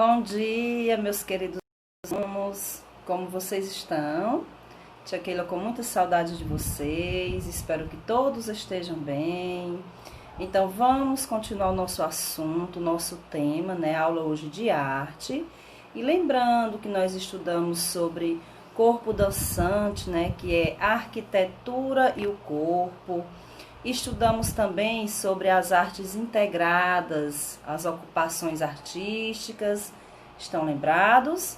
Bom dia, meus queridos alunos, como vocês estão? Tia Keila com muita saudade de vocês, espero que todos estejam bem. Então vamos continuar o nosso assunto, nosso tema, né? Aula hoje de arte. E lembrando que nós estudamos sobre corpo dançante, né? Que é a arquitetura e o corpo. Estudamos também sobre as artes integradas, as ocupações artísticas, estão lembrados?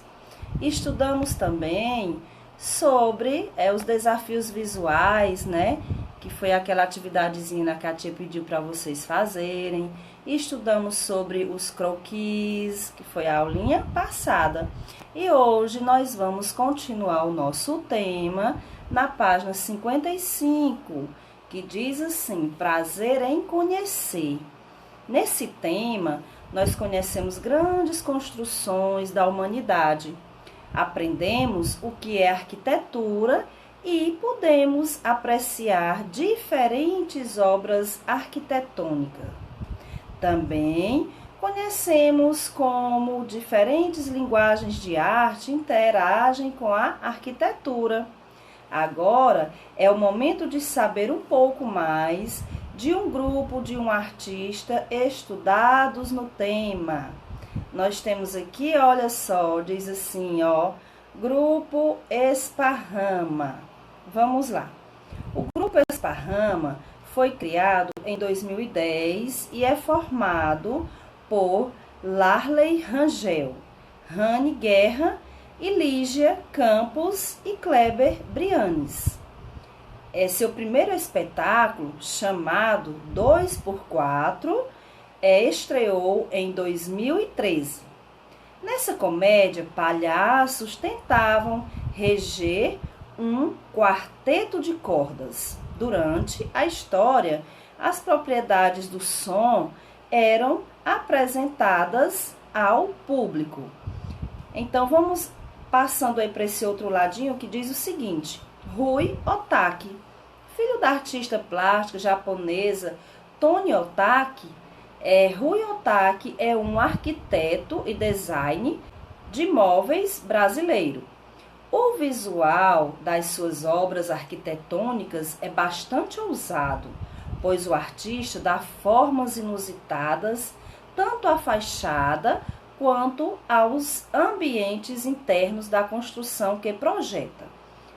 Estudamos também sobre os desafios visuais, né? Que foi aquela atividadezinha que a tia pediu para vocês fazerem. Estudamos sobre os croquis, que foi a aulinha passada. E hoje nós vamos continuar o nosso tema na página 55, que diz assim: prazer em conhecer. Nesse tema, nós conhecemos grandes construções da humanidade, aprendemos o que é arquitetura e podemos apreciar diferentes obras arquitetônicas. Também conhecemos como diferentes linguagens de arte interagem com a arquitetura. Agora é o momento de saber um pouco mais de um grupo de um artista estudados no tema. Nós temos aqui, olha só, diz assim, ó, Grupo Esparrama. Vamos lá. O Grupo Esparrama foi criado em 2010 e é formado por Larley Rangel, Rani Guerra e Lígia Campos e Kleber Brianes. Seu primeiro espetáculo, chamado 2x4, estreou em 2013. Nessa comédia, palhaços tentavam reger um quarteto de cordas. Durante a história, as propriedades do som eram apresentadas ao público. Então, vamos passando aí para esse outro ladinho que diz o seguinte: Rui Otaki, filho da artista plástica japonesa Toni Otaki. Rui Otaki é um arquiteto e design de móveis brasileiro. O visual das suas obras arquitetônicas é bastante ousado, pois o artista dá formas inusitadas tanto à fachada quanto aos ambientes internos da construção que projeta.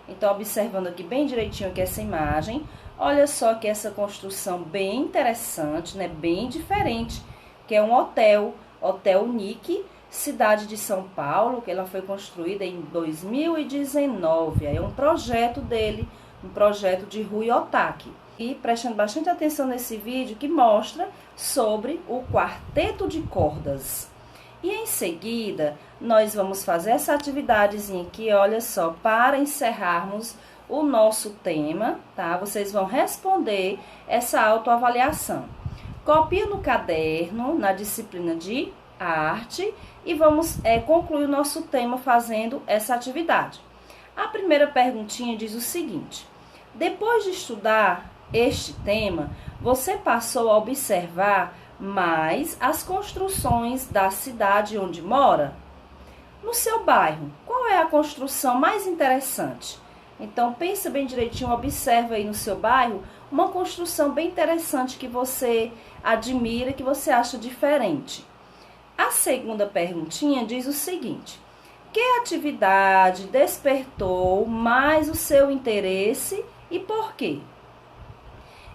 Então, observando aqui bem direitinho aqui essa imagem, olha só que essa construção bem interessante, né? Bem diferente, que é um hotel, Hotel Nick, cidade de São Paulo, que ela foi construída em 2019. É um projeto dele, um projeto de Rui Otaki. E prestando bastante atenção nesse vídeo que mostra sobre o quarteto de cordas. E em seguida, nós vamos fazer essa atividadezinha aqui, olha só, para encerrarmos o nosso tema, tá? Vocês vão responder essa autoavaliação. Copia no caderno, na disciplina de arte, e vamos concluir o nosso tema fazendo essa atividade. A primeira perguntinha diz o seguinte: depois de estudar este tema, você passou a observar mais as construções da cidade onde mora? No seu bairro, qual é a construção mais interessante? Então, pensa bem direitinho, observa aí no seu bairro uma construção bem interessante que você admira, que você acha diferente. A segunda perguntinha diz o seguinte: que atividade despertou mais o seu interesse e por quê?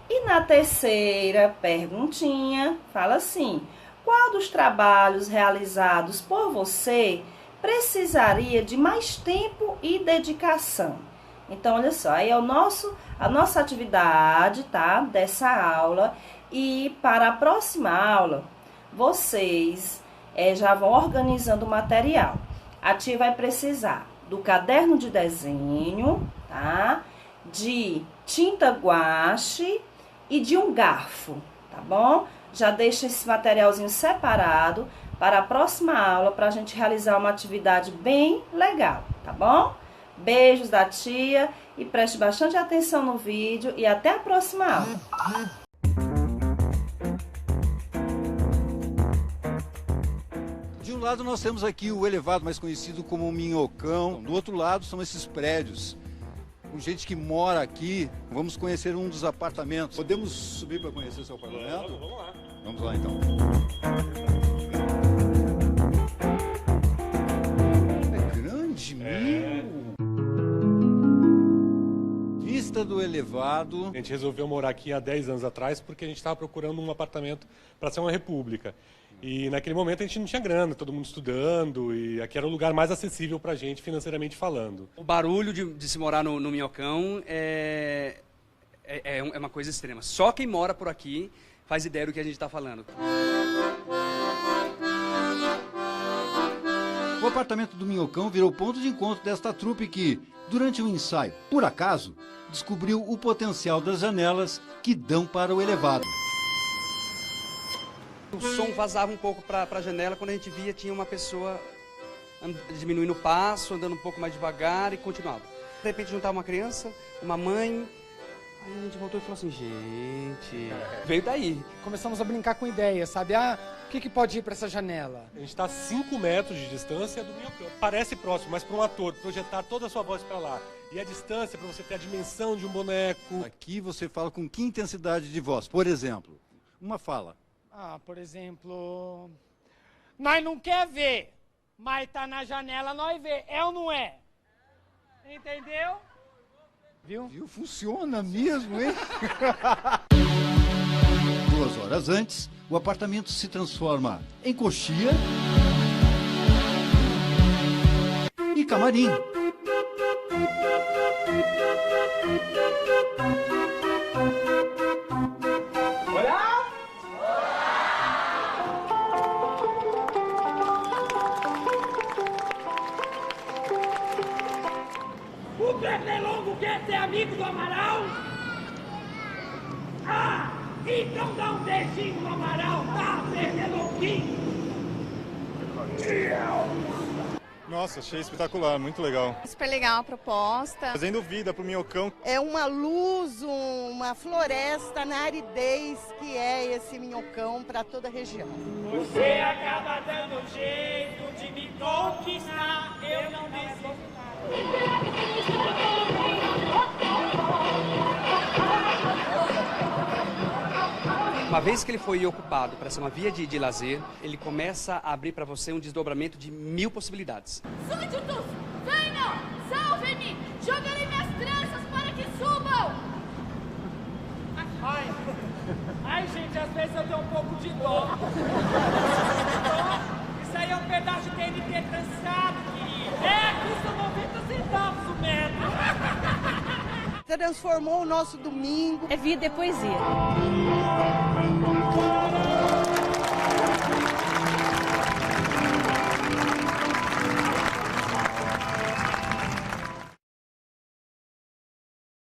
E na terceira perguntinha, fala assim: qual dos trabalhos realizados por você precisaria de mais tempo e dedicação? Então, olha só, aí é a nossa atividade, tá? Dessa aula. E para a próxima aula, vocês já vão organizando o material. A tia vai precisar do caderno de desenho, tá? De tinta guache e de um garfo, tá bom? Já deixa esse materialzinho separado para a próxima aula, para a gente realizar uma atividade bem legal, tá bom? Beijos da tia e preste bastante atenção no vídeo e até a próxima aula. um lado nós temos aqui o elevado, mais conhecido como o Minhocão. Do outro lado são esses prédios. Com gente que mora aqui, vamos conhecer um dos apartamentos. Podemos subir para conhecer o seu apartamento? Vamos lá. Vamos lá então. É grande, meu! Vista do elevado. A gente resolveu morar aqui há 10 anos atrás porque a gente estava procurando um apartamento para ser uma república. E naquele momento a gente não tinha grana, todo mundo estudando, e aqui era o lugar mais acessível para a gente, financeiramente falando. O barulho de se morar no Minhocão é uma coisa extrema. Só quem mora por aqui faz ideia do que a gente está falando. O apartamento do Minhocão virou ponto de encontro desta trupe que, durante um ensaio, por acaso, descobriu o potencial das janelas que dão para o elevado. O som vazava um pouco para a janela, quando a gente via tinha uma pessoa diminuindo o passo, andando um pouco mais devagar e continuava. De repente juntava uma criança, uma mãe, aí a gente voltou e falou assim, gente, veio daí. Começamos a brincar com ideias, sabe? Ah, o que pode ir para essa janela? A gente está a 5 metros de distância do Minhocão. Parece próximo, mas para um ator projetar toda a sua voz para lá e a distância para você ter a dimensão de um boneco. Aqui você fala com que intensidade de voz? Por exemplo, uma fala. Ah, por exemplo... Nós não quer ver, mas tá na janela, nós vê. É ou não é? Entendeu? Viu? Viu? Funciona mesmo, hein? 2 horas antes, o apartamento se transforma em coxia e camarim. O Pernilongo quer ser amigo do Amaral? Ah, então dá um beijinho no Amaral, tá, Pernilonguinho? Nossa, achei espetacular, muito legal. Super legal a proposta. Trazendo vida pro Minhocão. É uma luz, uma floresta na aridez que é esse Minhocão para toda a região. Você acaba dando jeito de me conquistar, eu não desisto. Uma vez que ele foi ocupado para ser uma via de lazer, ele começa a abrir para você um desdobramento de 1000 possibilidades. Súditos, venham! Salvem-me! Jogarei minhas tranças para que subam! Ai, gente, às vezes eu tenho um pouco de dó. Isso aí é um pedaço de TNT trançado, querido. Custa 90 centavos o metro. Transformou o nosso domingo. É vida e poesia.